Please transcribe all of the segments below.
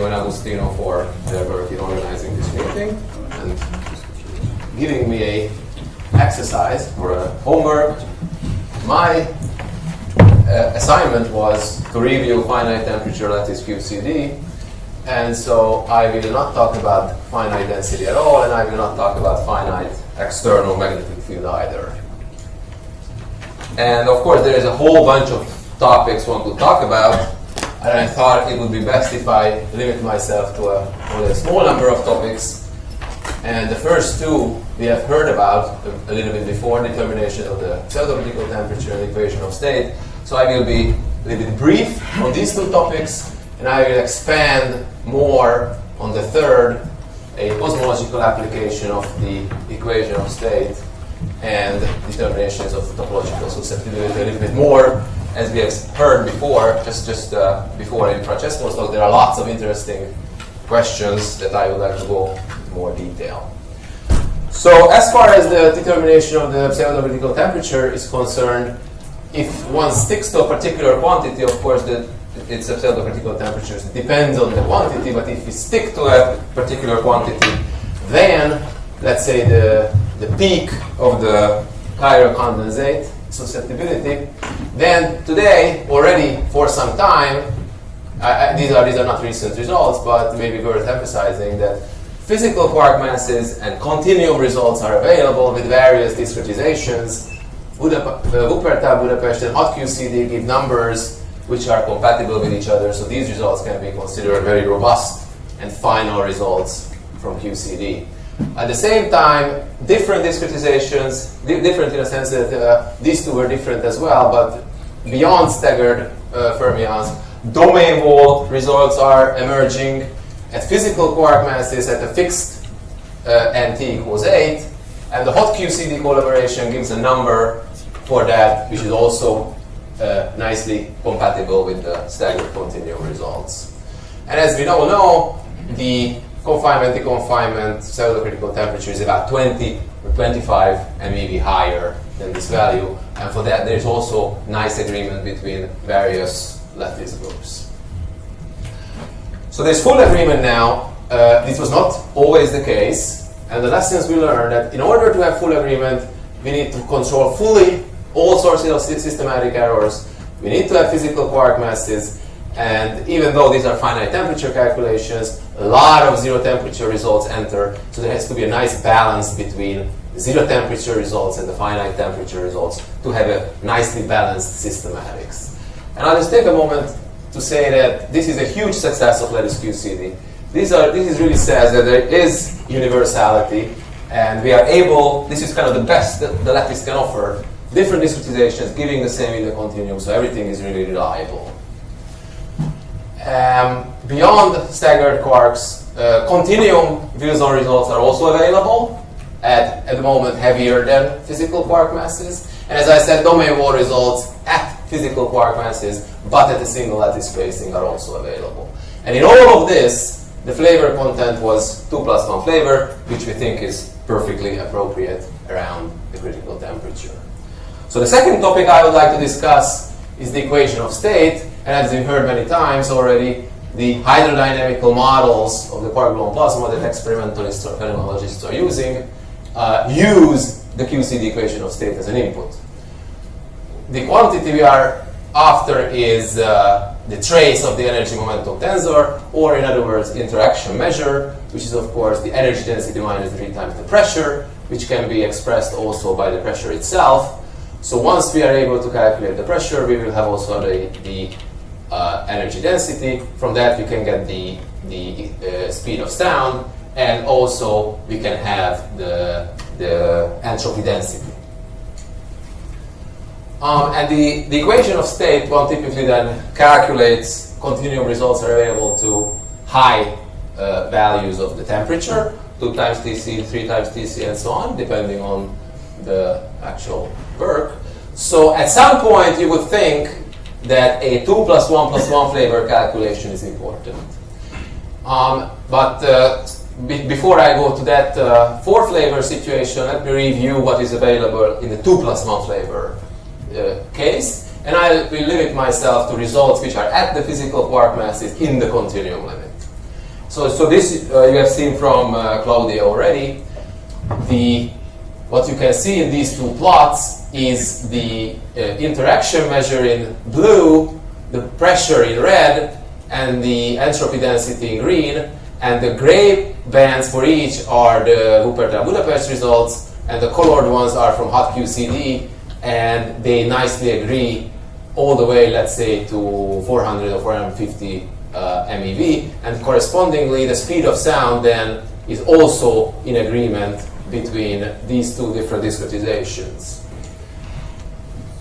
Antonio and Agustino for their work in organizing this meeting and giving me a exercise or a homework. My assignment was to review finite temperature lattice QCD, and so I will not talk about finite density at all, and I will not talk about finite external magnetic field either. And of course there is a whole bunch of topics one could talk about, and I thought it would be best if I limit myself to only a small number of topics. And the first two we have heard about a little bit before, determination of the pseudo-critical temperature and equation of state. So I will be a little bit brief on these two topics, and I will expand more on the third, a cosmological application of the equation of state and determinations of topological susceptibility a little bit more. As we have heard before, just before in Francesco's talk, there are lots of interesting questions that I would like to go into more detail. So as far as the determination of the pseudo-critical temperature is concerned, if one sticks to a particular quantity, of course it's a pseudo-critical temperature. It depends on the quantity, but if we stick to a particular quantity, then let's say the peak of the chiral condensate susceptibility, then today, already for some time, these are not recent results, but maybe worth emphasizing that physical quark masses and continuum results are available with various discretizations. Wuppertal, Budapest, and Hot QCD give numbers which are compatible with each other, so these results can be considered very robust and final results from QCD. At the same time, different discretizations, different in a sense that these two were different as well, but beyond staggered fermions, domain wall results are emerging at physical quark masses at a fixed NT equals 8, and the Hot QCD collaboration gives a number for that, which is also nicely compatible with the staggered continuum results. And as we all know, the confinement pseudo-critical temperature is about 20 or 25 and maybe higher than this value, and for that there is also nice agreement between various lattice groups. So there's full agreement now. This was not always the case, and the lessons we learned that in order to have full agreement, we need to control fully all sources of systematic errors. We need to have physical quark masses, and even though these are finite temperature calculations, a lot of zero temperature results enter, so there has to be a nice balance between the zero temperature results and the finite temperature results to have a nicely balanced systematics. And I'll just take a moment to say that this is a huge success of lattice QCD. This really says that there is universality, and we are able, this is kind of the best that the lattice can offer, different discretizations giving the same in the continuum, so everything is really reliable. Beyond staggered quarks, continuum Wilson results are also available, at the moment heavier than physical quark masses. And as I said, domain wall results at physical quark masses, but at a single lattice spacing are also available. And in all of this, the flavor content was 2+1 flavor, which we think is perfectly appropriate around the critical temperature. So the second topic I would like to discuss is the equation of state. And as you've heard many times already, the hydrodynamical models of the quark-gluon plasma that experimentalists or phenomenologists are using use the QCD equation of state as an input. The quantity we are after is the trace of the energy momentum tensor, or in other words, interaction measure, which is of course the energy density minus 3 times the pressure, which can be expressed also by the pressure itself. So once we are able to calculate the pressure, we will have also the energy density. From that we can get the speed of sound, and also we can have the entropy density. And the equation of state, one typically then calculates continuum results are available to high values of the temperature, 2 times Tc, 3 times Tc, and so on, depending on the actual work. So at some point you would think that a 2+1+1 flavor calculation is important. Before I go to that 4 flavor situation, let me review what is available in the 2+1 flavor case, and I will limit myself to results which are at the physical quark masses in the continuum limit. So this you have seen from Claudia already. What you can see in these two plots is the interaction measure in blue, the pressure in red, and the entropy density in green. And the gray bands for each are the Wuppertal-Budapest results, and the colored ones are from hot QCD, and they nicely agree all the way, let's say, to 400 or 450 MeV, and correspondingly the speed of sound then is also in agreement between these two different discretizations.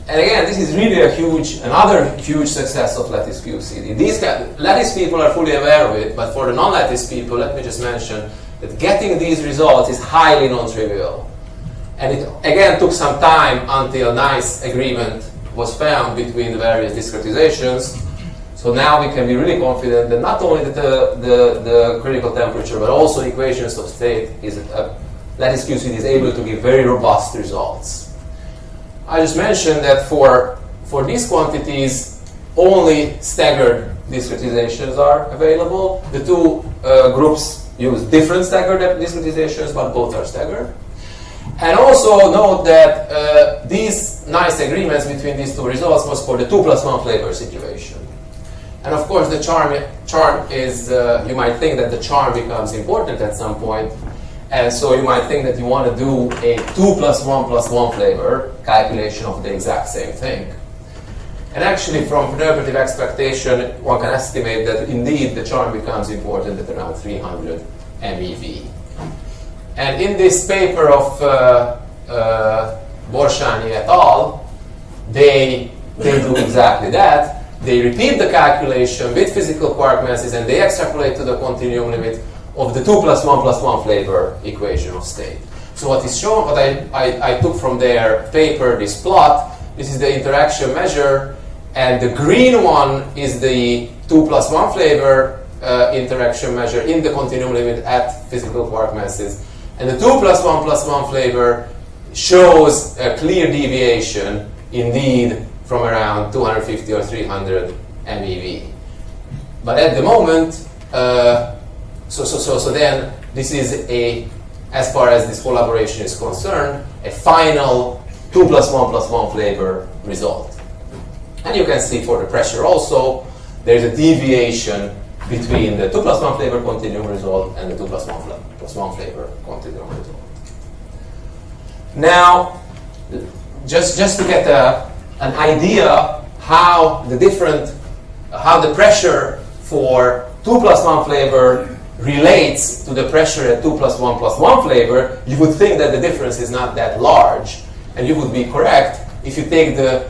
And again, this is really another huge success of lattice QCD. These lattice people are fully aware of it, but for the non-lattice people, let me just mention that getting these results is highly non-trivial. And it again took some time until nice agreement was found between the various discretizations. So now we can be really confident that not only the critical temperature, but also equations of state lattice QCD is able to give very robust results. I just mentioned that for these quantities, only staggered discretizations are available. The two groups use different staggered discretizations, but both are staggered. And also note that these nice agreements between these two results was for the 2 + 1 flavor situation. And of course, the charm is, you might think that the charm becomes important at some point. And so you might think that you want to do a 2 + 1 + 1 flavor calculation of the exact same thing. And actually, from preoperative expectation, one can estimate that indeed the charm becomes important at around 300 MeV. And in this paper of Borsányi et al., they do exactly that. They repeat the calculation with physical quark masses, and they extrapolate to the continuum limit of the 2 + 1 + 1 flavor equation of state. So what is shown, what I took from their paper, this plot, this is the interaction measure, and the green one is the 2 + 1 flavor interaction measure in the continuum limit at physical quark masses. And the 2 + 1 + 1 flavor shows a clear deviation, indeed, from around 250 or 300 MeV. But at the moment, so then this is as far as this collaboration is concerned, a final 2 + 1 + 1 flavor result. And you can see for the pressure also, there's a deviation between the 2 + 1 flavor continuum result and the 2 + 1 flavor continuum result. Now, just to get an idea how the pressure for 2 + 1 flavor relates to the pressure at 2 + 1 + 1 flavor, you would think that the difference is not that large, and you would be correct if you take the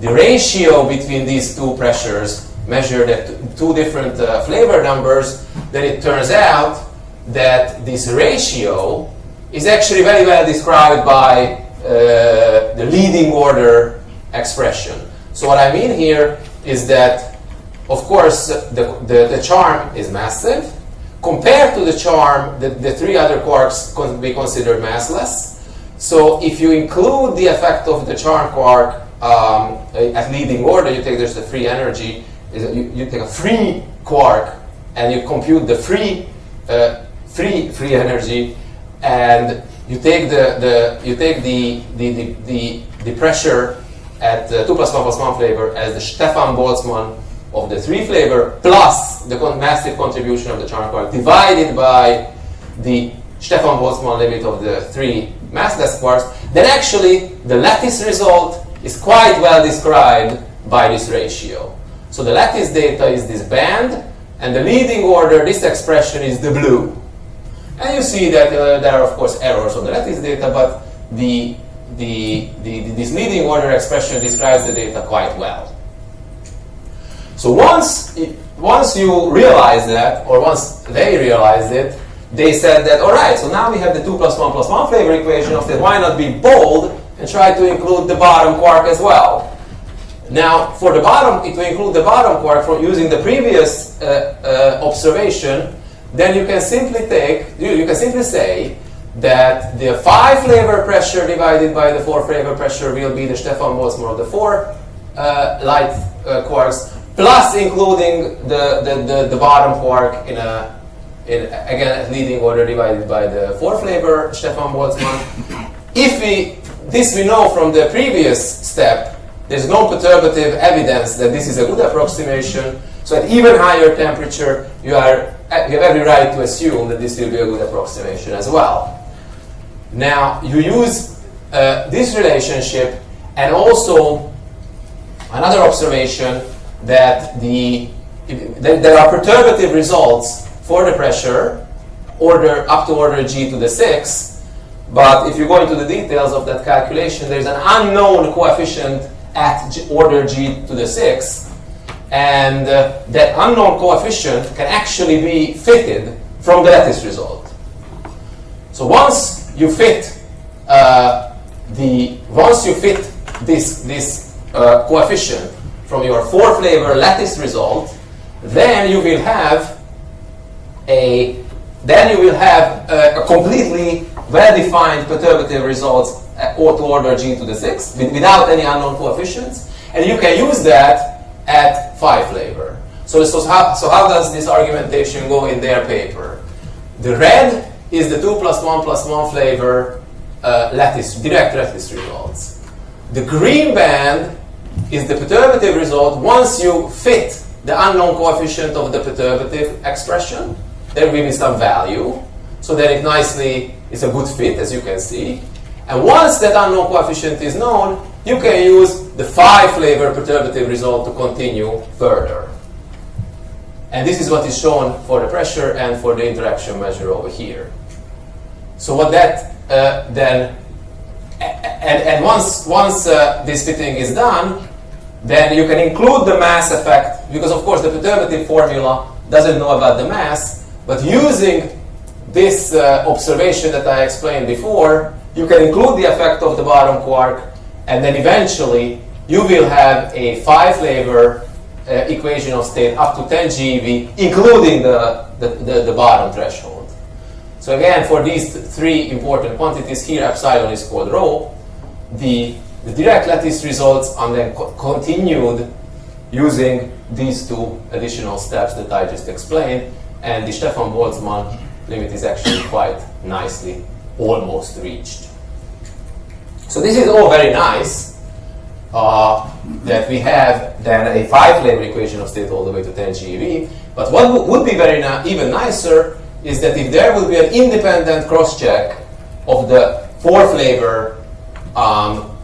ratio between these two pressures measured at two different flavor numbers. Then it turns out that this ratio is actually very well described by the leading order expression. So what I mean here is that, of course, the charm is massive. Compared to the charm, the three other quarks can be considered massless. So if you include the effect of the charm quark at leading order, you take there's the free energy. You take a free quark and you compute the free energy, and you take the pressure at 2 + 1 + 1 flavor as the Stefan Boltzmann of the 3 flavor plus the massive contribution of the charm quark divided by the Stefan Boltzmann limit of the 3 massless quarks, then actually the lattice result is quite well described by this ratio. So the lattice data is this band, and the leading order, this expression, is the blue. And you see that there are, of course, errors on the lattice data, but this leading order expression describes the data quite well. So once you realize that, or once they realized it, they said that, all right, so now we have the 2 + 1 + 1 flavor equation of that, why not be bold and try to include the bottom quark as well? Now, for the bottom, to include the bottom quark from using the previous observation, then you can simply say that the 5 flavor pressure divided by the 4 flavor pressure will be the Stefan Boltzmann of the 4 light quarks, plus including the bottom quark in again leading order divided by the 4 flavor Stefan Boltzmann. If this we know from the previous step, there's no perturbative evidence that this is a good approximation. So at even higher temperature, you have every right to assume that this will be a good approximation as well. Now you use this relationship and also another observation that there are perturbative results for the pressure up to order g to the 6. But if you go into the details of that calculation, there's an unknown coefficient at order g to the 6. And that unknown coefficient can actually be fitted from the lattice result. So once you fit this coefficient from your 4 flavor lattice result, then you will have a completely well-defined perturbative results to order g to the 6 without any unknown coefficients, and you can use that at 5 flavor. So how does this argumentation go in their paper? The red is the 2 + 1 + 1 flavor direct lattice results. The green band is the perturbative result once you fit the unknown coefficient of the perturbative expression. There will be some value, so that it nicely is a good fit, as you can see. And once that unknown coefficient is known, you can use the 5 flavor perturbative result to continue further. And this is what is shown for the pressure and for the interaction measure over here. So what that once this fitting is done, then you can include the mass effect, because of course the perturbative formula doesn't know about the mass, but using this observation that I explained before, you can include the effect of the bottom quark, and then eventually you will have a 5 flavor equation of state up to 10 GeV, including the bottom threshold. So again, for these 3 important quantities here, epsilon is called rho. The direct lattice results are then continued using these 2 additional steps that I just explained, and the Stefan Boltzmann limit is actually quite nicely almost reached. So this is all very nice, that we have then a 5 flavor equation of state all the way to 10 GeV. But what would be even nicer is that if there would be an independent cross-check of the 4 flavor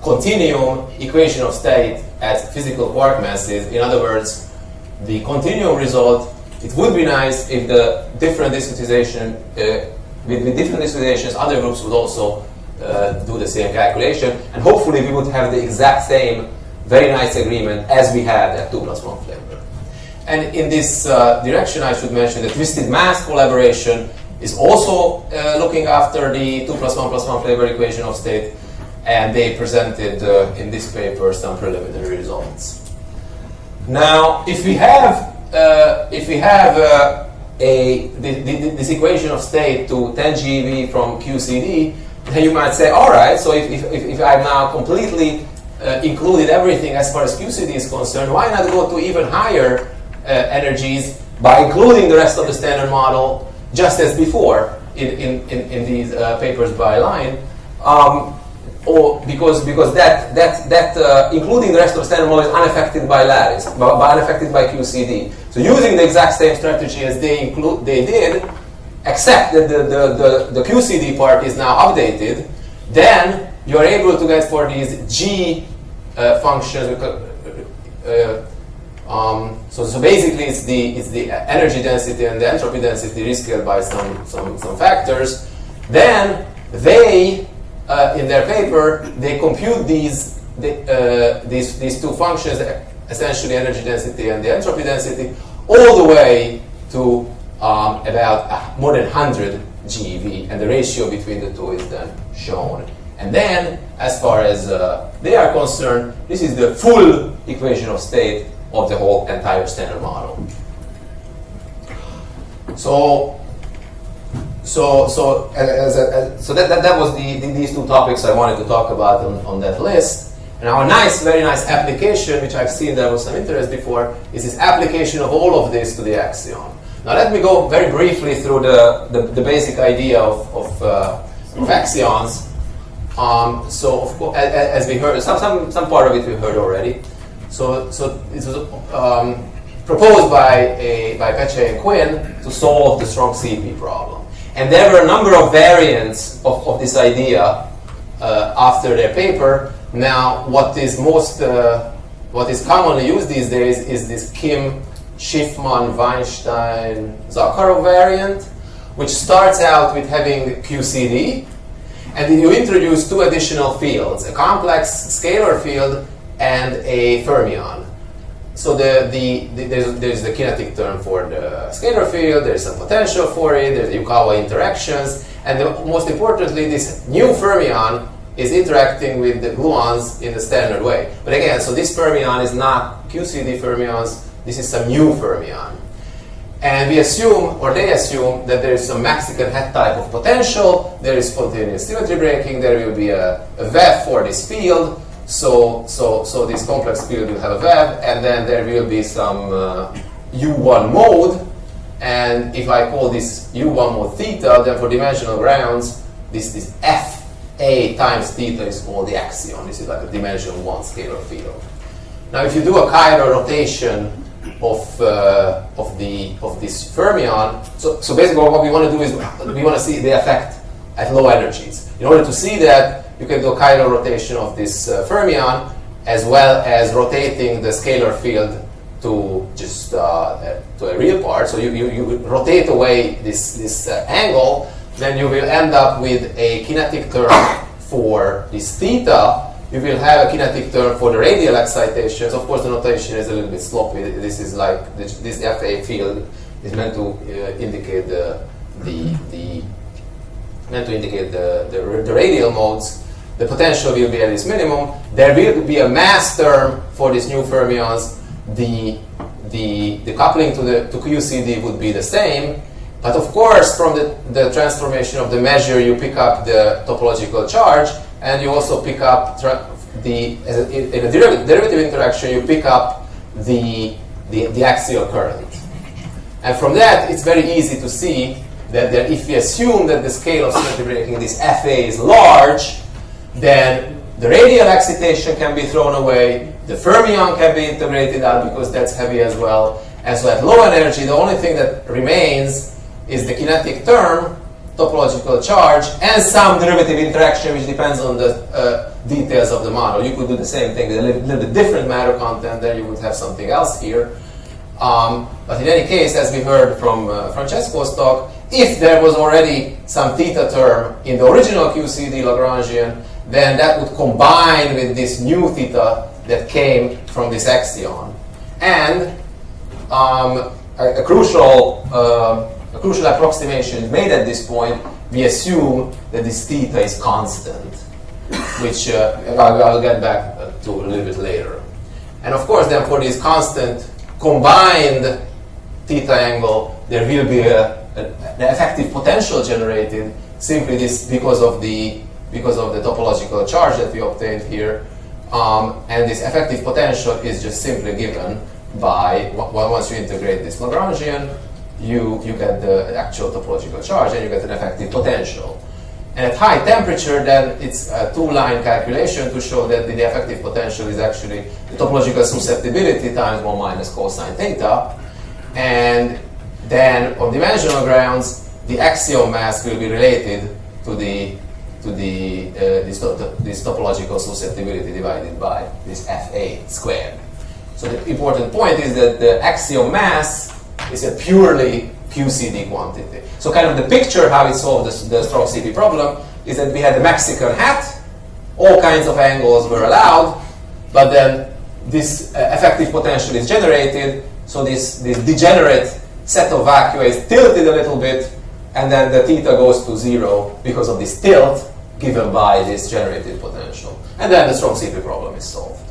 continuum equation of state at physical quark masses. In other words, the continuum result, it would be nice if the different discretization, with different discretizations, other groups would also do the same calculation, and hopefully we would have the exact same very nice agreement as we had at 2 + 1 flavor. And in this direction, I should mention that twisted mass collaboration is also looking after the 2 + 1 + 1 flavor equation of state, and they presented in this paper some preliminary results. Now, if we have this equation of state to 10 GeV from QCD, then you might say, all right, so if I've now completely included everything as far as QCD is concerned, why not go to even higher energies by including the rest of the standard model just as before in these papers by line? Or because that including the rest of the standard model is unaffected by lattice, unaffected by QCD. So using the exact same strategy as they did, except that the QCD part is now updated, then you are able to get for these G functions. So basically, it's the energy density and the entropy density rescaled by some factors. Then they in their paper, they compute these 2 functions, essentially energy density and the entropy density, all the way to about more than 100 GeV, and the ratio between the 2 is then shown. And then, as far as they are concerned, this is the full equation of state of the whole entire standard model. So that was these 2 topics I wanted to talk about on that list. Now a very nice application, which I've seen there was some interest before, is this application of all of this to the axion. Now let me go very briefly through the basic idea of axions. So of course, as we heard, some part of it we heard already. So it was proposed by Peche and Quinn to solve the strong CP problem. And there were a number of variants of this idea after their paper. Now, what is commonly used these days is this Kim, Schiffman, Weinstein, Zakharov variant, which starts out with having QCD, and then you introduce two additional fields, a complex scalar field and a fermion. So there's the kinetic term for the scalar field, there's some potential for it, there's Yukawa interactions, and most importantly, this new fermion is interacting with the gluons in the standard way. But again, so this fermion is not QCD fermions, this is some new fermion. And we assume, or they assume, that there is some Mexican head type of potential, there is spontaneous symmetry breaking, there will be a web for this field, so this complex field will have a web, and then there will be some U1 mode, and if I call this U1 mode theta, then for dimensional grounds, this F A times theta is called the axion. This is like a dimension 1 scalar field. Now, if you do a chiral rotation of this fermion, so basically what we want to do is we want to see the effect at low energies. In order to see that, you can do a chiral rotation of this fermion as well as rotating the scalar field to just to a real part. So you rotate away this angle. Then you will end up with a kinetic term for this theta. You will have a kinetic term for the radial excitations. Of course, the notation is a little bit sloppy. This is like this FA field is meant to indicate the radial modes. The potential will be at its minimum. There will be a mass term for these new fermions. The coupling to QCD would be the same. But of course, from the transformation of the measure, you pick up the topological charge, and you also pick up in a derivative interaction, you pick up the axial current. And from that, it's very easy to see that if we assume that the scale of symmetry breaking, this FA is large, then the radial excitation can be thrown away, the fermion can be integrated out because that's heavy as well. And so at low energy, the only thing that remains is the kinetic term, topological charge, and some derivative interaction which depends on the details of the model. You could do the same thing with a little bit different matter content, then you would have something else here. But in any case, as we heard from Francesco's talk, if there was already some theta term in the original QCD Lagrangian, then that would combine with this new theta that came from this axion. And a crucial approximation is made at this point. We assume that this theta is constant, which I'll get back to a little bit later. And of course, then for this constant combined theta angle, there will be an effective potential generated simply because of the topological charge that we obtained here. And this effective potential is just simply given by, once you integrate this Lagrangian, you get the actual topological charge and you get an effective potential. And at high temperature, then it's a two-line calculation to show that the effective potential is actually the topological susceptibility times 1 minus cosine theta. And then on dimensional grounds, the axial mass will be related to this topological susceptibility divided by this FA squared. So the important point is that the axial mass is a purely QCD quantity. So kind of the picture how it solved the strong CP problem is that we had a Mexican hat, all kinds of angles were allowed, but then this effective potential is generated, so this degenerate set of vacua is tilted a little bit, and then the theta goes to 0 because of this tilt given by this generated potential. And then the strong CP problem is solved.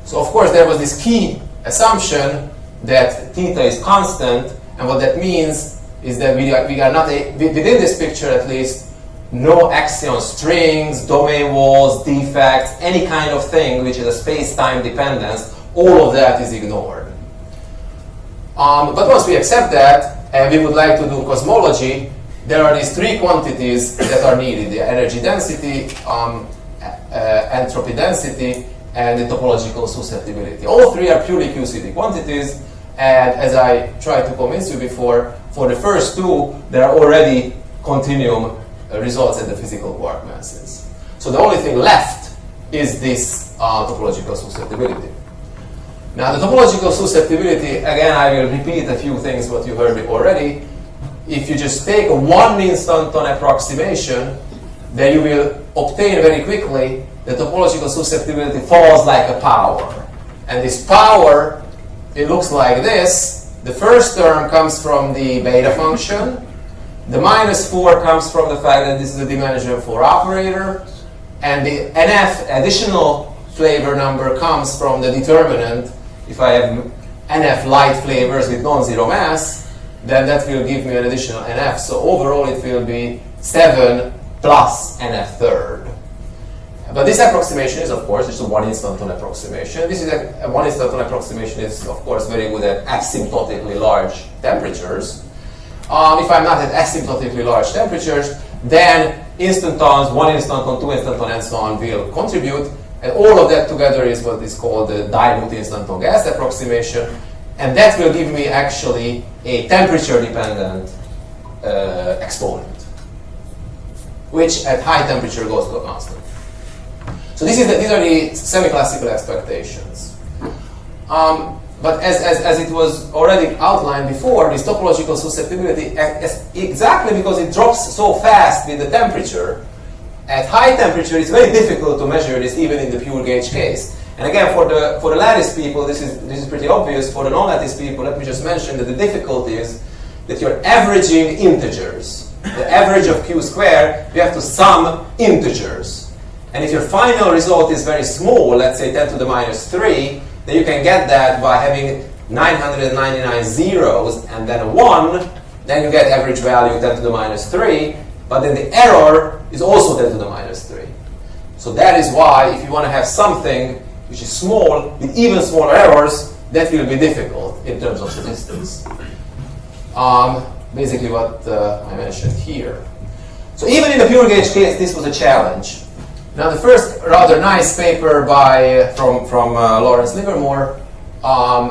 So of course there was this key assumption that theta is constant, and what that means is that we are not, within this picture at least, no axion strings, domain walls, defects, any kind of thing which is a space-time dependence, all of that is ignored. But once we accept that, and we would like to do cosmology, there are these three quantities that are needed: the energy density, entropy density, and the topological susceptibility. All three are purely QCD quantities, and as I tried to convince you before, for the first two, there are already continuum results at the physical quark masses. So the only thing left is this topological susceptibility. Now the topological susceptibility, again I will repeat a few things what you heard already. If you just take a one instanton approximation, then you will obtain very quickly the topological susceptibility falls like a power. And this power, it looks like this. The first term comes from the beta function. The -4 comes from the fact that this is a dimension 4 operator. And the NF additional flavor number comes from the determinant. If I have NF light flavors with non-zero mass, then that will give me an additional NF. So overall it will be 7 plus NF third. But this approximation is, of course, just a one instanton approximation. This is a one instanton approximation is, of course, very good at asymptotically large temperatures. If I'm not at asymptotically large temperatures, then instantons, one instanton, two instanton, and so on will contribute. And all of that together is what is called the dilute instanton gas approximation. And that will give me actually a temperature-dependent exponent, which at high temperature goes to a constant. So these are the semi-classical expectations. But as it was already outlined before, this topological susceptibility, exactly because it drops so fast with the temperature, at high temperature it's very difficult to measure this even in the pure gauge case. And again, for the lattice people, this is pretty obvious. For the non-lattice people, let me just mention that the difficulty is that you're averaging integers. The average of Q squared, you have to sum integers. And if your final result is very small, let's say 10 to the minus 3, then you can get that by having 999 zeros and then a 1, then you get average value 10 to the minus 3, but then the error is also 10 to the minus 3. So that is why if you want to have something which is small with even smaller errors, that will be difficult in terms of statistics. Basically what I mentioned here. So even in the pure gauge case, this was a challenge. Now the first rather nice paper from Lawrence Livermore,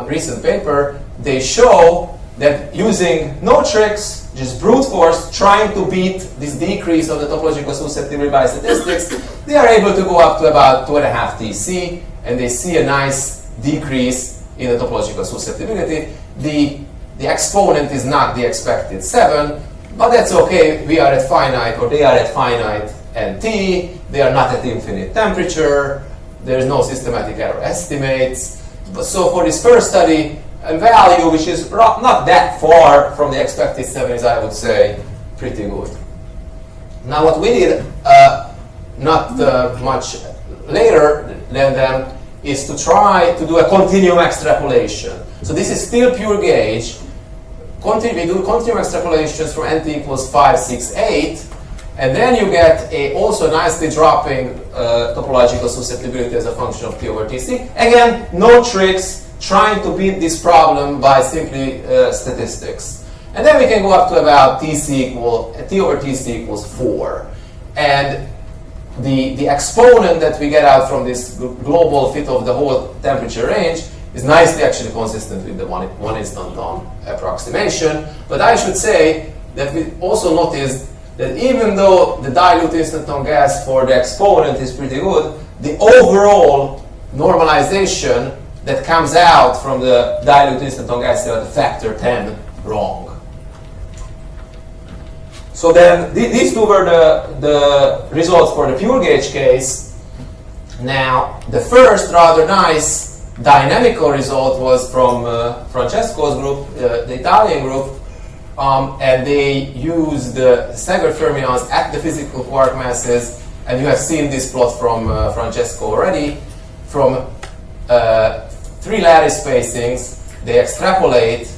recent paper, they show that using no tricks, just brute force, trying to beat this decrease of the topological susceptibility by statistics, they are able to go up to about 2.5 TC, and they see a nice decrease in the topological susceptibility. The exponent is not the expected 7, but that's okay. We are at finite, or they are at finite NT. They are not at infinite temperature. There is no systematic error estimates. So for this first study, a value which is not that far from the expected 7 is, I would say, pretty good. Now what we did not much later than them is to try to do a continuum extrapolation. So this is still pure gauge. We do continuum extrapolations from NT equals 5, 6, 8, and then you get a also nicely dropping topological susceptibility as a function of T over Tc. Again, no tricks, trying to beat this problem by simply statistics. And then we can go up to about T over Tc equals 4. And the exponent that we get out from this global fit of the whole temperature range is nicely actually consistent with the one instanton approximation. But I should say that we also noticed that even though the dilute instanton gas for the exponent is pretty good, the overall normalization that comes out from the dilute instanton gas is at a factor 10 wrong. So then these two were the results for the pure gauge case. Now the first rather nice dynamical result was from Francesco's group, the Italian group, and they used the staggered fermions at the physical quark masses, and you have seen this plot from Francesco already. From 3 lattice spacings, they extrapolate,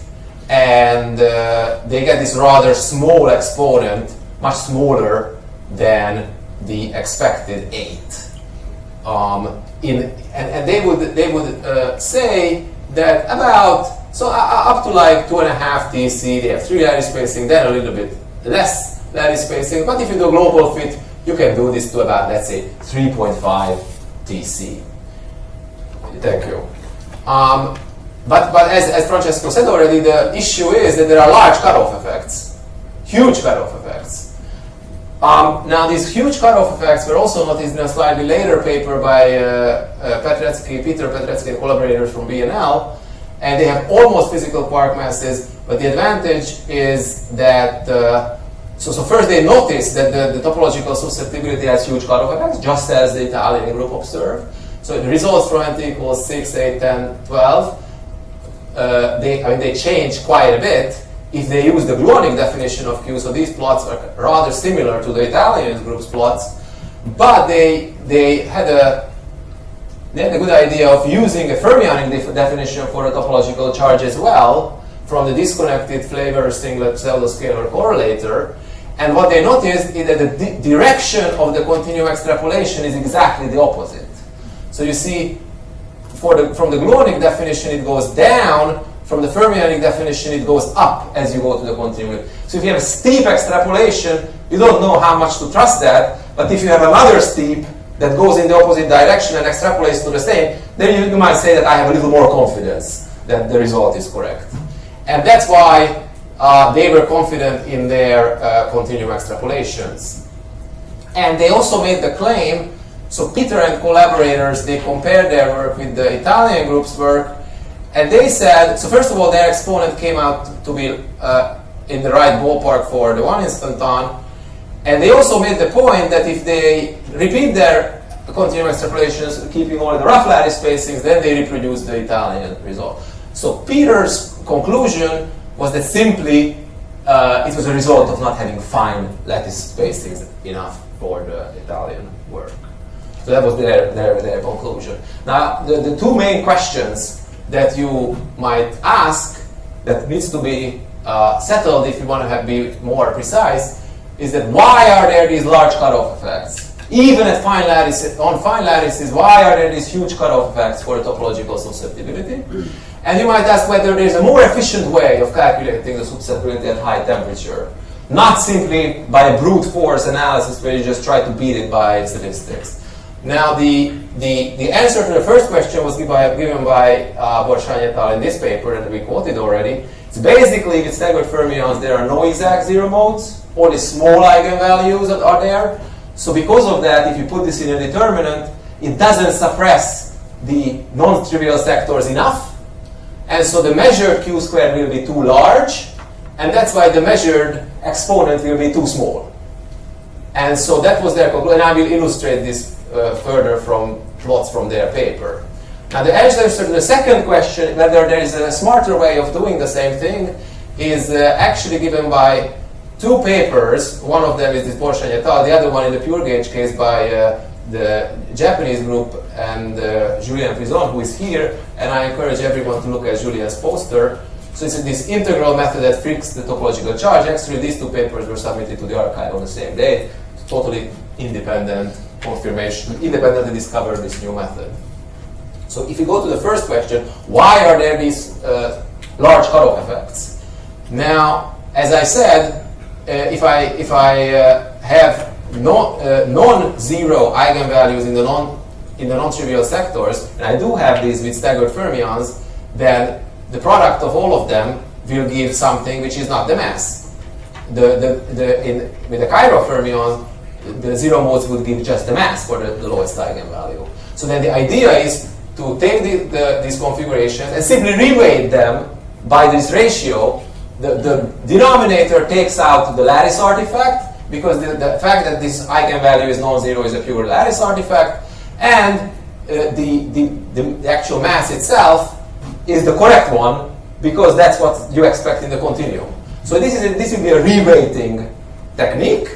and they get this rather small exponent, much smaller than the expected 8. And they would say that about, so up to like 2.5 TC, they have 3 lattice spacing, then a little bit less lattice spacing. But if you do global fit, you can do this to about, let's say, 3.5 TC. Thank you. But as Francesco said already, the issue is that there are large cutoff effects, huge cutoff effects. Now, these huge cutoff effects were also noticed in a slightly later paper by Peter Petretsky and collaborators from BNL, and they have almost physical quark masses, but the advantage is that, so first they noticed that the topological susceptibility has huge cutoff effects, just as the Italian group observed. So the results from n equals 6, 8, 10, 12, they change quite a bit if they use the gluonic definition of Q. So these plots are rather similar to the Italian group's plots, but they had a good idea of using a fermionic definition for a topological charge as well from the disconnected flavor singlet pseudoscalar correlator. And what they noticed is that the direction of the continuum extrapolation is exactly the opposite. So you see, from the gluonic definition it goes down, from the fermionic definition it goes up as you go to the continuum. So if you have a steep extrapolation, you don't know how much to trust that, but if you have another steep that goes in the opposite direction and extrapolates to the same, then you might say that I have a little more confidence that the result is correct. And that's why they were confident in their continuum extrapolations. And they also made the claim, so Peter and collaborators, they compared their work with the Italian group's work, and they said, so first of all, their exponent came out to be in the right ballpark for the 1 instanton, and they also made the point that if they repeat their continuum extrapolations, keeping only the rough lattice spacings, then they reproduce the Italian result. So Peter's conclusion was that simply it was a result of not having fine lattice spacings enough for the Italian work. So that was their conclusion. Now, the two main questions that you might ask that needs to be settled if you want to be more precise is that why are there these large cutoff effects? Even at fine lattices, on fine lattices, why are there these huge cutoff effects for topological susceptibility? And you might ask whether there's a more efficient way of calculating the susceptibility at high temperature, not simply by a brute force analysis where you just try to beat it by statistics. Now, the answer to the first question was given by Borshany et al. In this paper, and we quoted already. It's basically with staggered fermions, there are no exact zero modes, only small eigenvalues that are there. So because of that, if you put this in a determinant, it doesn't suppress the non-trivial sectors enough. And so the measured Q squared will be too large, and that's why the measured exponent will be too small. And so that was their conclusion, and I will illustrate this further from plots from their paper. Now the answer to the second question, whether there is a smarter way of doing the same thing, is actually given by two papers. One of them is this Borshany et al., the other one in the pure gauge case by the Japanese group and Julien Prison, who is here, and I encourage everyone to look at Julien's poster. So it's this integral method that fixes the topological charge. Actually, these two papers were submitted to the archive on the same day. It's totally independent confirmation, independently discovered this new method. So if you go to the first question, why are there these large cutoff effects? Now, as I said, if I have non-zero eigenvalues in the non-trivial sectors, and I do have these with staggered fermions, then the product of all of them will give something which is not the mass. With the chiral fermion, the zero modes would give just the mass for the lowest eigenvalue. So then the idea is to take these configurations and simply reweight them by this ratio. The denominator takes out the lattice artifact, because the fact that this eigenvalue is non-zero is a pure lattice artifact, and the actual mass itself is the correct one, because that's what you expect in the continuum. So this will be a reweighting technique.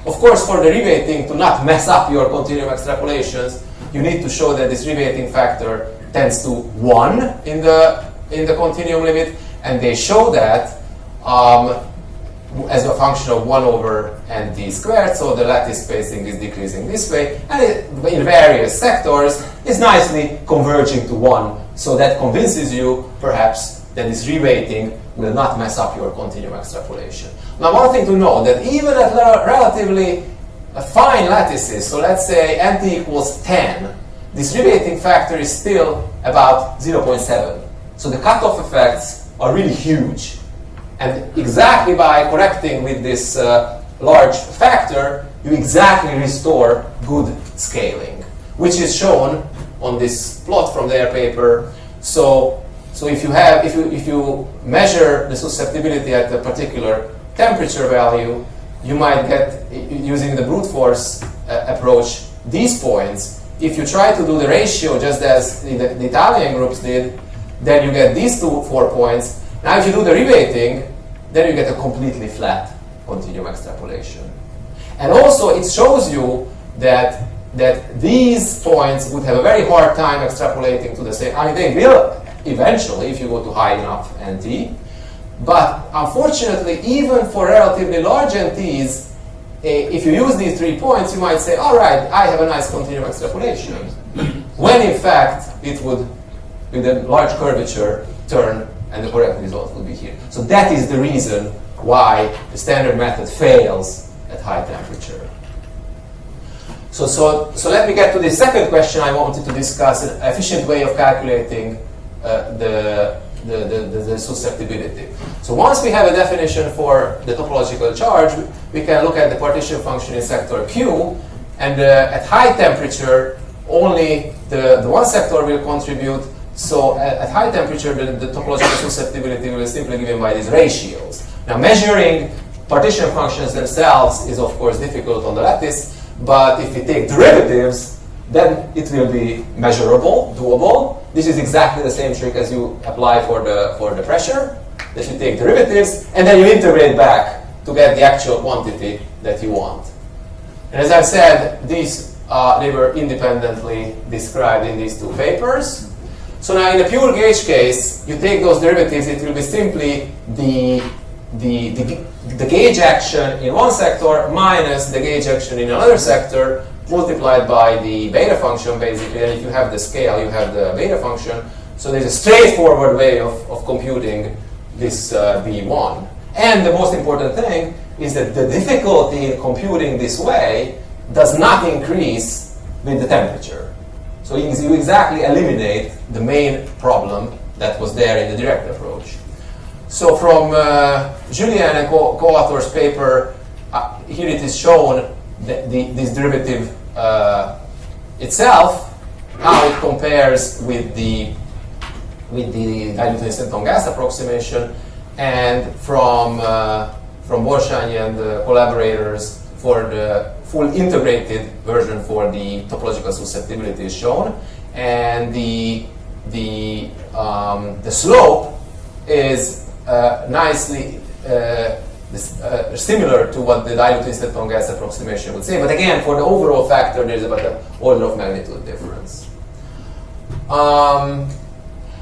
Of course, for the reweighting to not mess up your continuum extrapolations, you need to show that this reweighting factor tends to 1 in the continuum limit, and they show that as a function of 1 over nt squared, so the lattice spacing is decreasing this way, and in various sectors is nicely converging to 1. So that convinces you, perhaps, that this reweighting will not mess up your continuum extrapolation. Now, one thing to know, that even at relatively fine lattices, so let's say nt equals 10, this reweighting factor is still about 0.7. So the cutoff effects are really huge. And exactly by correcting with this large factor, you exactly restore good scaling, which is shown on this plot from their paper. So if you measure the susceptibility at a particular temperature value, you might get, using the brute force approach, these points. If you try to do the ratio just as the Italian groups did, then you get these 4 points. Now if you do the reweighting, then you get a completely flat continuum extrapolation. And also it shows you that these points would have a very hard time extrapolating to the same. I mean, they will eventually if you go to high enough NT. But unfortunately, even for relatively large NTs, if you use these 3 points, you might say, all right, I have a nice continuum extrapolation. When in fact, it would, with a large curvature, turn, and the correct result would be here. So that is the reason why the standard method fails at high temperature. So let me get to the second question I wanted to discuss, an efficient way of calculating the susceptibility. So once we have a definition for the topological charge, we can look at the partition function in sector Q, and at high temperature, only the one sector will contribute. So at high temperature, the topological susceptibility will be simply given by these ratios. Now measuring partition functions themselves is of course difficult on the lattice, but if we take derivatives, then it will be measurable, doable. This is exactly the same trick as you apply for the pressure, that you take derivatives and then you integrate back to get the actual quantity that you want. And as I've said, these they were independently described in these 2 papers. So now in the pure gauge case, you take those derivatives, it will be simply the gauge action in one sector minus the gauge action in another sector multiplied by the beta function, basically. And if you have the scale, you have the beta function. So there's a straightforward way of computing this B1. And the most important thing is that the difficulty in computing this way does not increase with the temperature. So you exactly eliminate the main problem that was there in the direct approach. So from Julien and co-authors' paper, here it is shown this derivative itself, how it compares with the dilute instanton gas approximation, and from Borsányi and the collaborators for the full integrated version for the topological susceptibility is shown, and the slope is nicely similar to what the dilute instanton gas approximation would say. But again, for the overall factor, there's about an order of magnitude difference.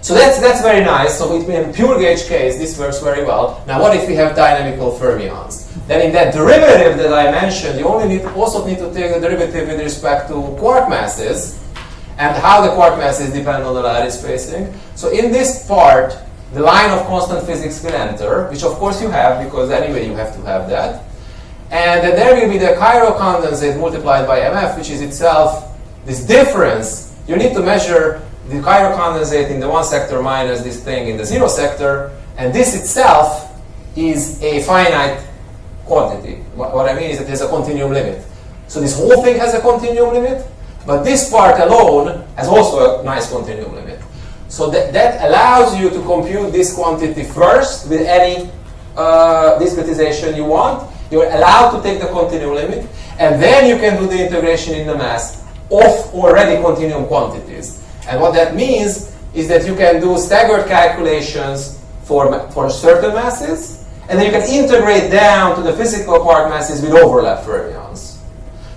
So that's very nice. So in pure gauge case, this works very well. Now, what if we have dynamical fermions? Then in that derivative that I mentioned, you also need to take the derivative with respect to quark masses and how the quark masses depend on the lattice spacing. So in this part, the line of constant physics will enter, which of course you have, because anyway you have to have that. And then there will be the chiral condensate multiplied by MF, which is itself this difference. You need to measure the chiral condensate in the one sector minus this thing in the zero sector, and this itself is a finite quantity. What I mean is that there's a continuum limit. So this whole thing has a continuum limit, but this part alone has also a nice continuum limit. So that allows you to compute this quantity first with any discretization you want. You're allowed to take the continuum limit, and then you can do the integration in the mass of already continuum quantities. And what that means is that you can do staggered calculations for certain masses, and then you can integrate down to the physical quark masses with overlap fermions.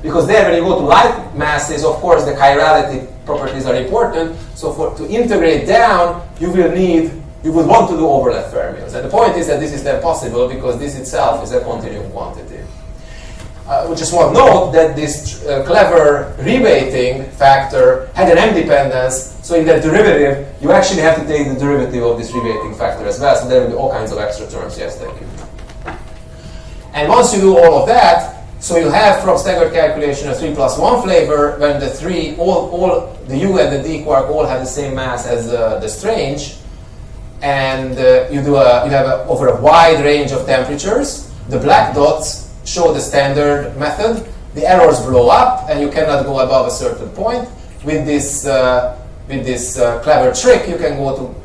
Because there, when you go to light masses, of course, the chirality properties are important. So to integrate down, you will need you would want to do overlap fermions. And the point is that this is then possible because this itself is a continuum quantity. We just want to note that this clever rebating factor had an M-dependence, so in that derivative, you actually have to take the derivative of this rebating factor as well, so there will be all kinds of extra terms. Yes, thank you. And once you do all of that, so you have from staggered calculation a 3 plus 1 flavor when the three, all the U and the D quark all have the same mass as the strange, and you have over a wide range of temperatures. The black dots show the standard method. The errors blow up, and you cannot go above a certain point. With this clever trick, you can go to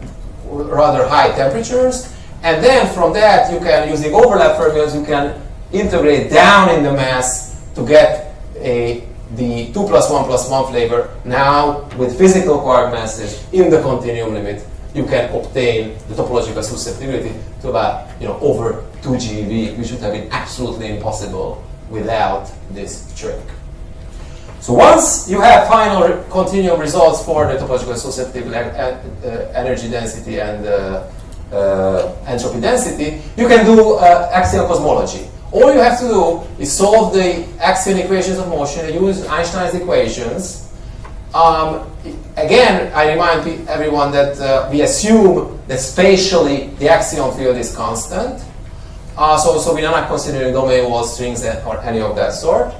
rather high temperatures, and then from that, you can, using overlap fermions, you can integrate down in the mass to get the 2 plus 1 plus 1 flavor. Now, with physical quark masses in the continuum limit, you can obtain the topological susceptibility to about over 2 GeV, which would have been absolutely impossible without this trick. So once you have final continuum results for the topological susceptibility, energy density, and entropy density, you can do axial cosmology. All you have to do is solve the axial equations of motion and use Einstein's equations. Again, I remind everyone that we assume that spatially the axion field is constant. So we are not considering domain wall strings or any of that sort.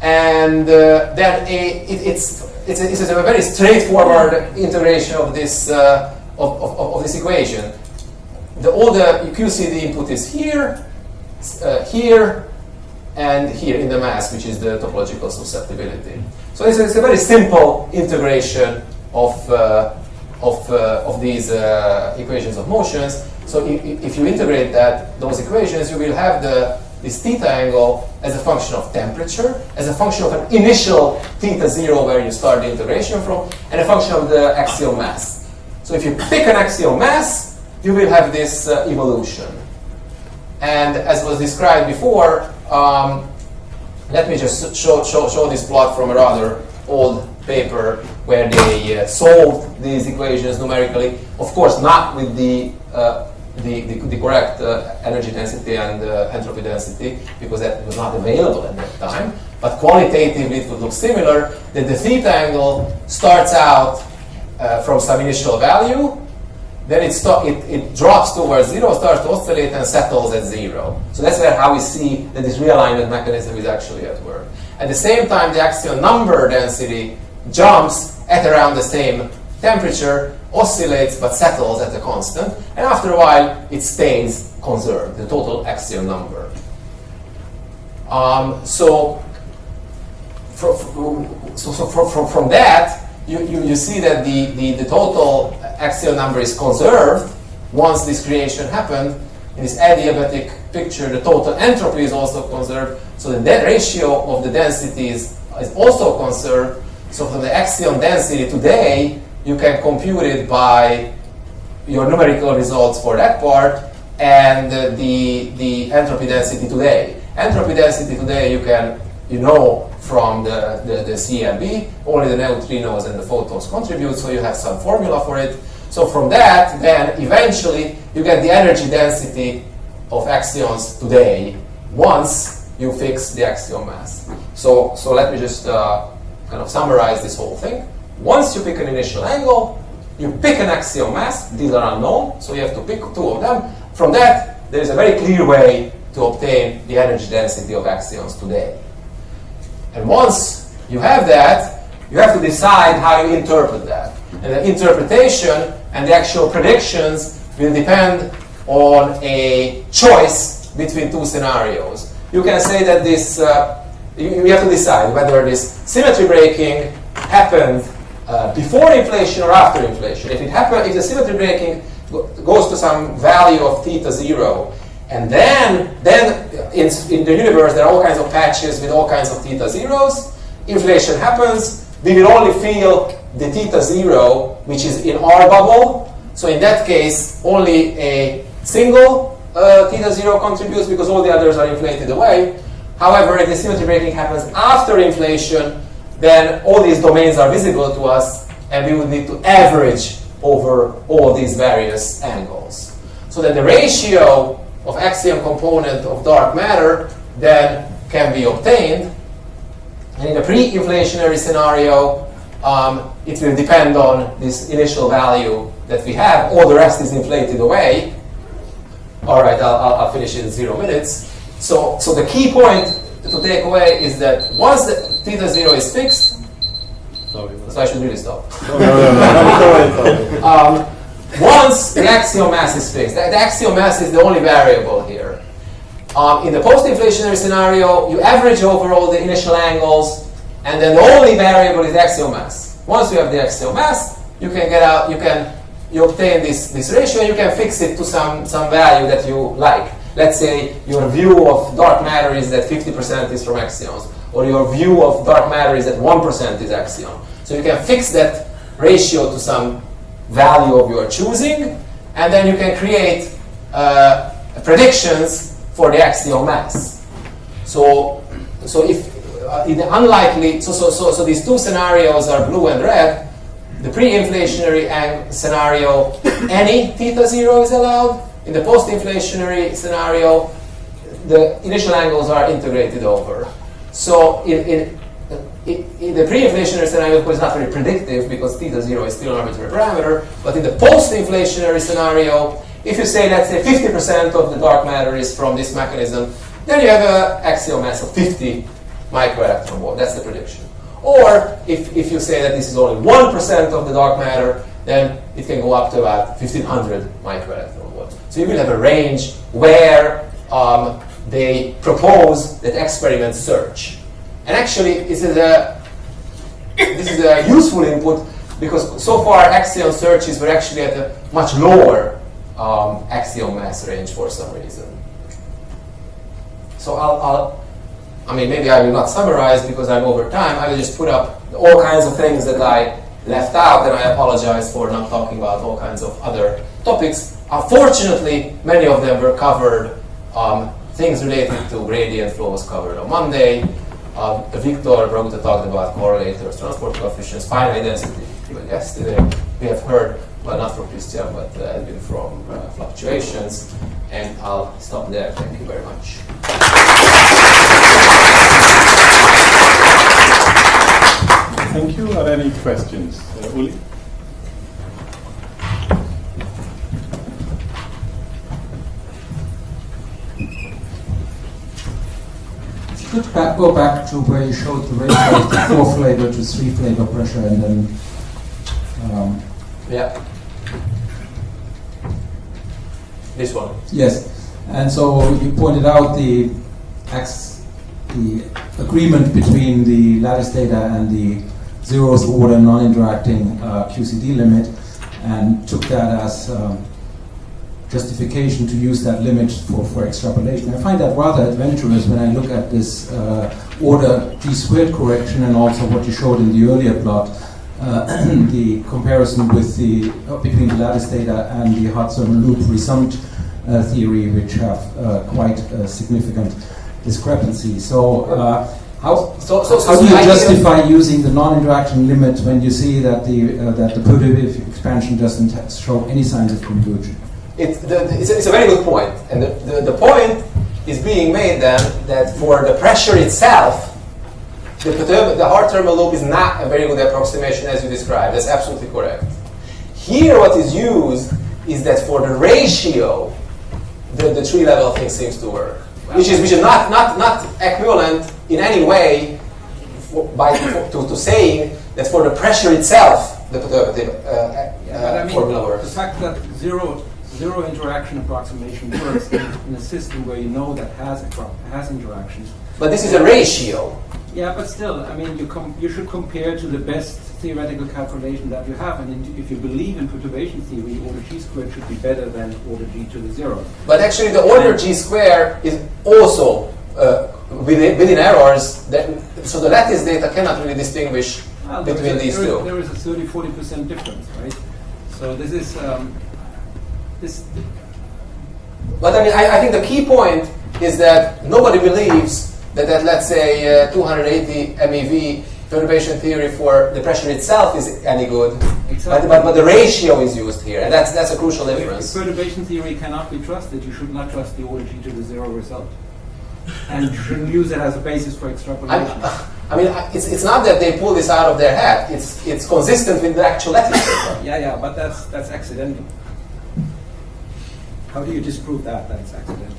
And then it's a very straightforward integration of this of this equation. All the QCD input is here, here, and here in the mass, which is the topological susceptibility. So it's a very simple integration of these equations of motions. So if you integrate those equations, you will have this theta angle as a function of temperature, as a function of an initial theta 0 where you start the integration from, and a function of the axial mass. So if you pick an axial mass, you will have this evolution. And as was described before, let me just show this plot from a rather old paper where they solved these equations numerically. Of course, not with the correct energy density and entropy density, because that was not available at that time. But qualitatively, it would look similar, that the theta angle starts out from some initial value, then it drops towards 0, starts to oscillate, and settles at 0. So that's how we see that this realignment mechanism is actually at work. At the same time, the axial number density jumps at around the same temperature, oscillates but settles at a constant, and after a while it stays conserved, the total axial number. So from that, you see that the total axial number is conserved once this creation happened. In this adiabatic picture, the total entropy is also conserved, so the net ratio of the densities is also conserved. So from the axion density today, you can compute it by your numerical results for that part and the entropy density today. Entropy density today you know from the CMB, only the neutrinos and the photons contribute, so you have some formula for it. So from that, then eventually you get the energy density of axions today once you fix the axial mass. So let me just kind of summarize this whole thing. Once you pick an initial angle, you pick an axial mass. These are unknown, so you have to pick two of them. From that, there is a very clear way to obtain the energy density of axions today. And once you have that, you have to decide how you interpret that. And the interpretation and the actual predictions will depend on a choice between two scenarios. You can say that this, you have to decide whether this symmetry breaking happened before inflation or after inflation. If the symmetry breaking goes to some value of theta 0, and then in the universe there are all kinds of patches with all kinds of theta 0s, inflation happens, we will only feel the theta 0, which is in our bubble. So in that case, only a single theta 0 contributes because all the others are inflated away. However, if the symmetry breaking happens after inflation, then all these domains are visible to us, and we would need to average over all these various angles. So then the ratio of axion component of dark matter then can be obtained. And in a pre-inflationary scenario, it will depend on this initial value that we have. All the rest is inflated away. All right, I'll finish in 0 minutes. So the key point to take away is that once the theta 0 is fixed, so I should really stop. Once the axial mass is fixed, the axial mass is the only variable here. In the post-inflationary scenario, you average over all the initial angles, and then the only variable is axial mass. Once you have the axial mass, you can get out. You obtain this ratio, and you can fix it to some value that you like. Let's say your view of dark matter is that 50% is from axions, or your view of dark matter is that 1% is axion. So you can fix that ratio to some value of your choosing, and then you can create predictions for the axial mass. So if in the unlikely, so these two scenarios are blue and red. The pre-inflationary scenario, any theta 0 is allowed. In the post-inflationary scenario, the initial angles are integrated over. So in the pre-inflationary scenario, of course, it's not very predictive because theta 0 is still an arbitrary parameter. But in the post-inflationary scenario, if you say, let's say, 50% of the dark matter is from this mechanism, then you have an axial mass of 50 microelectron volt. That's the prediction. Or if you say that this is only 1% of the dark matter, then it can go up to about 1500 microelectron volt. So you will have a range where they propose that experiments search. And actually, this is a useful input because so far axial searches were actually at a much lower axial mass range for some reason. So I mean, maybe I will not summarize because I'm over time. I will just put up all kinds of things that I left out, and I apologize for not talking about all kinds of other topics. Fortunately, many of them were covered. Things related to gradient flow was covered on Monday. Victor Braguta talked about correlators, transport coefficients, finite density. Even yesterday, we have heard, well, not from Christian, but from fluctuations. And I'll stop there. Thank you very much. Thank you. Are there any questions? Uli? Could go back to where you showed the ratio of the 4-flavor to 3-flavor pressure, and then yeah, this one. Yes, and so you pointed out the agreement between the lattice data and the zeroth order non-interacting QCD limit, and took that as justification to use that limit for extrapolation. I find that rather adventurous when I look at this order G² correction, and also what you showed in the earlier plot, the comparison with between the lattice data and the hard thermal loop resumpt theory, which have quite significant discrepancy. So how do you justify using the non-interaction limit when you see that the perturbative expansion doesn't show any signs of convergence? It's a very good point. And the point is being made then that for the pressure itself, the hard thermal loop is not a very good approximation as you described. That's absolutely correct. Here what is used is that for the ratio, the tree-level thing seems to work. Which is not equivalent in any way to saying that for the pressure itself, the perturbative formula works. The fact that zero interaction approximation works in a system where you know that has interactions. But this is a ratio. Yeah, but still, I mean, you should compare to the best theoretical calculation that you have, and if you believe in perturbation theory, order G² should be better than order G to the 0. But actually, the order G² is also within errors. So the lattice data cannot really distinguish between these two. There is a 30-40% difference, right? So this is But I mean, I think the key point is that nobody believes that let's say 280 MeV perturbation theory for the pressure itself is any good. Exactly. But the ratio is used here, and that's a crucial difference. If perturbation theory cannot be trusted, you should not trust the order G to the zero result. And you shouldn't use it as a basis for extrapolation. I mean, it's not that they pull this out of their hat. It's consistent with the actual lattice paper. Yeah, but that's accidental. How do you disprove that? That's accidental.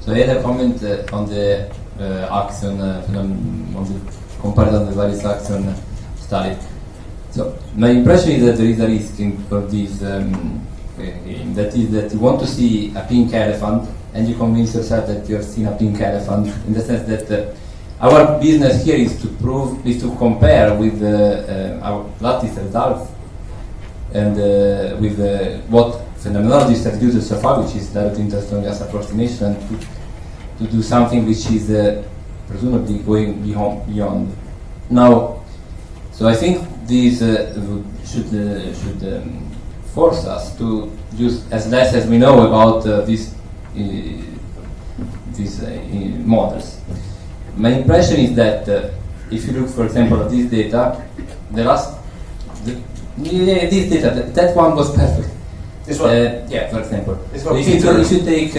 So I had a comment on the axion, on the comparison of the various axion study. So my impression is that there is a risk for this game. That is that you want to see a pink elephant, and you convince yourself that you have seen a pink elephant. In the sense that our business here is to compare with our lattice results and with what phenomenologists have used so far, which is direct interstone gas approximation, to do something which is presumably going beyond. Now, so I think these should force us to use as less as we know about these models. My impression is that if you look, for example, at this data, this data, that one was perfect. This one? Yeah, for example. This So one, if you take,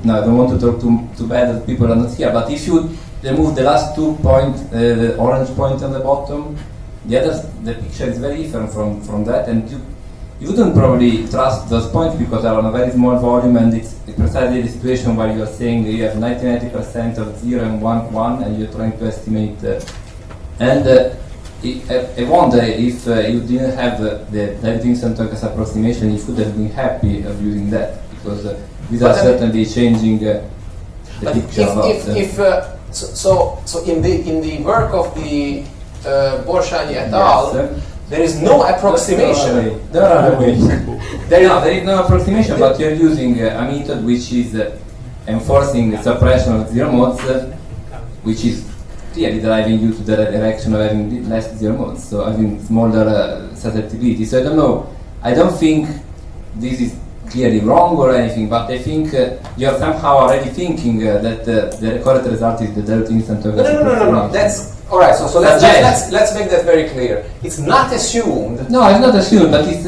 no, I don't want to talk too bad that people are not here, but if you remove the last 2 points, the orange point on the bottom, the picture is very different from that, and you wouldn't probably trust those points because they are on a very small volume, and it's precisely the situation where you are saying that you have 90% of 0 and 1, and you're trying to estimate. I wonder if you didn't have the Davidson-Tokas approximation, you would have been happy of using that, because these are certainly changing the picture. So in the work of the Borshani et al., Yes, there is no approximation. There are ways. There is no approximation, but you're using a method which is enforcing the suppression of zero modes, which is clearly driving you to the direction of having less zero modes, so having smaller susceptibility. So I don't know. I don't think this is clearly wrong or anything, but I think you're somehow already thinking that the correct result is the direct instant of No. That's all right. So let's make that very clear. It's not assumed. No, it's not assumed, but it's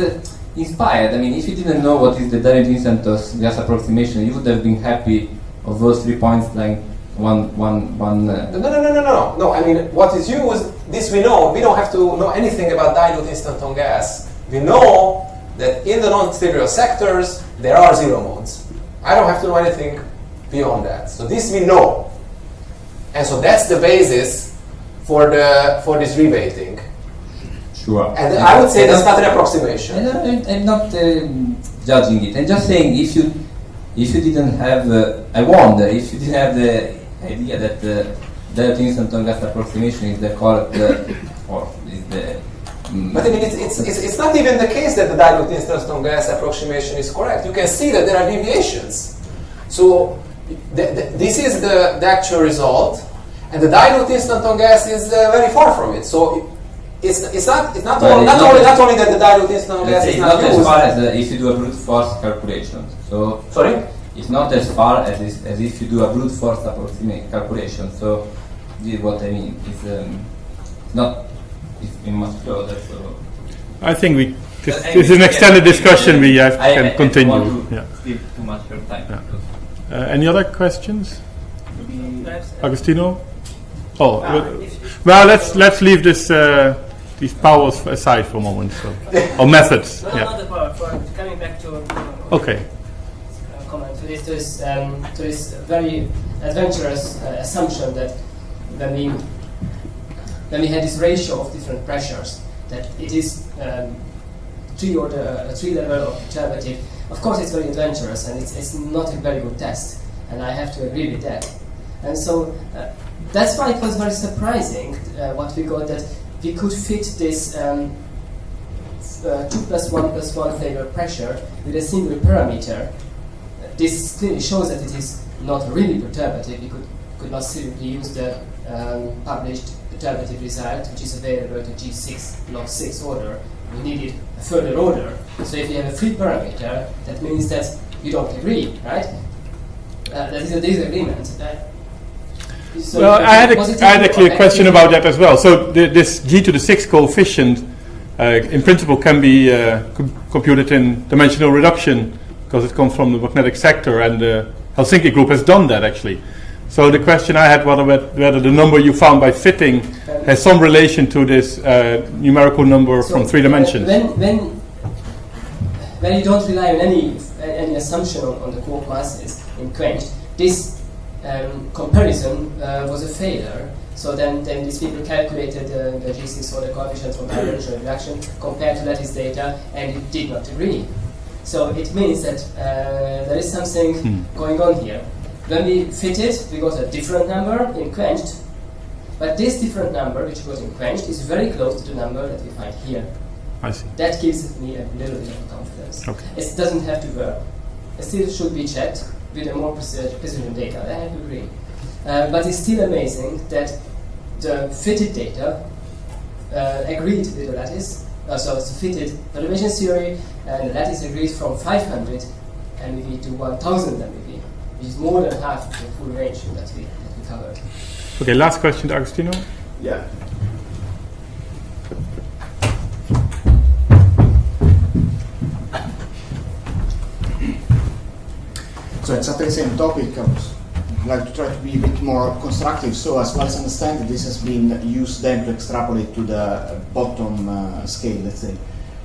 inspired. I mean, if you didn't know what is the direct instant gas approximation, you would have been happy of those 3 points like one. No. I mean, what is used, this we know. We don't have to know anything about dilute instanton gas. We know that in the non-stereo sectors there are zero modes. I don't have to know anything beyond that. So this we know, and so that's the basis for this rebating. Sure. And I would say that's not an approximation. I'm not judging it. I'm just saying if you didn't have, I wonder if you didn't have the idea that the direct instanton gas approximation is the correct or is the. But I mean, it's not even the case that the dilute instanton gas approximation is correct. You can see that there are deviations. So this is the actual result, and the dilute instanton gas is very far from it. So it's not only that the dilute instanton gas is not used. As far as if you do a brute force calculation. So sorry. It's not as far as if you do a brute force approximate calculation. So this is what I mean. It's not. It's much closer. So I think it's an extended discussion. We can continue. I don't want to yeah. steal too much of your time. Yeah. Any other questions? Agostino? Oh, well, let's leave this these powers aside for a moment. So, or methods. No, yeah. not the power. For coming back to Okay. comment to this very adventurous assumption that when we had this ratio of different pressures, that it is 3 or the 3 level of perturbative. Of course, it's very adventurous and it's not a very good test, and I have to agree with that. And so that's why it was very surprising what we got, that we could fit this 2 + 1 + 1 Taylor pressure with a single parameter. This clearly shows that it is not really perturbative. We could could not simply use the published iterative result, which is available to G6 log 6 order. We needed a further order. So if you have a free parameter, that means that you don't agree, right? That is a disagreement. So well, I had a clear question about that as well. So this G to the 6 coefficient, in principle, can be computed in dimensional reduction because it comes from the magnetic sector, and the Helsinki group has done that actually. So the question I had was whether the number you found by fitting has some relation to this numerical number from 3 dimensions. When you don't rely on any assumption on the quark masses in quenched, this comparison was a failure. So then these people calculated the G6 order coefficient from high-dimensional reduction compared to lattice data, and it did not agree. So it means that there is something going on here. When we fit it, we got a different number in quenched, but this different number, which was in quenched, is very close to the number that we find here. I see. That gives me a little bit of confidence. Okay. It doesn't have to work. It still should be checked with a more precision data. I have to agree. But it's still amazing that the fitted data agreed with the lattice. So it's fitted perturbation theory, and the lattice agreed from 500 MeV to 1000 MeV, which is more than half the full range that we covered. Okay, last question to Agostino. Yeah. So exactly the same topic. I would like to try to be a bit more constructive. So as far as I understand, this has been used then to extrapolate to the bottom scale, let's say.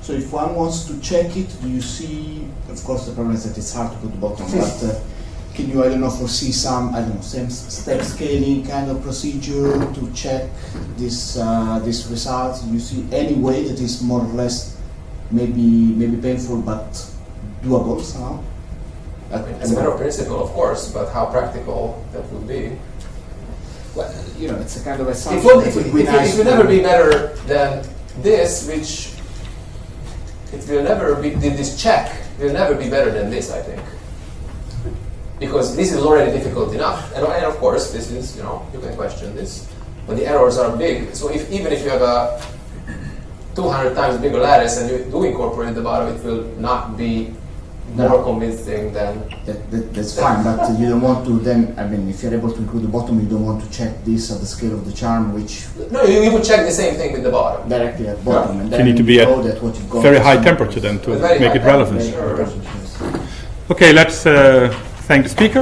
So if one wants to check it, do you see, of course the problem is that it's hard to put the bottom, but can you, I don't know, foresee some, I don't know, same step scaling kind of procedure to check this result? Do you see any way that is more or less maybe painful but doable somehow? As a matter of principle, of course, but how practical that would be. Well, you know, it's a kind of assumption. It will never be better than this, which it will never be. This check will never be better than this, I think, because this is already difficult enough. And of course, this is, you know, you can question this, but the errors are big. So even if you have a 200 times bigger lattice and you do incorporate the bottom, it will not be more convincing than that's fine, but you don't want to then, I mean, if you're able to include the bottom, you don't want to check this at the scale of the charm, which... No, you would check the same thing with the bottom. Directly at bottom. Yeah. And You then need to be at that what you've got very high temperature then to make it relevant. Sure. Okay, let's thank the speaker.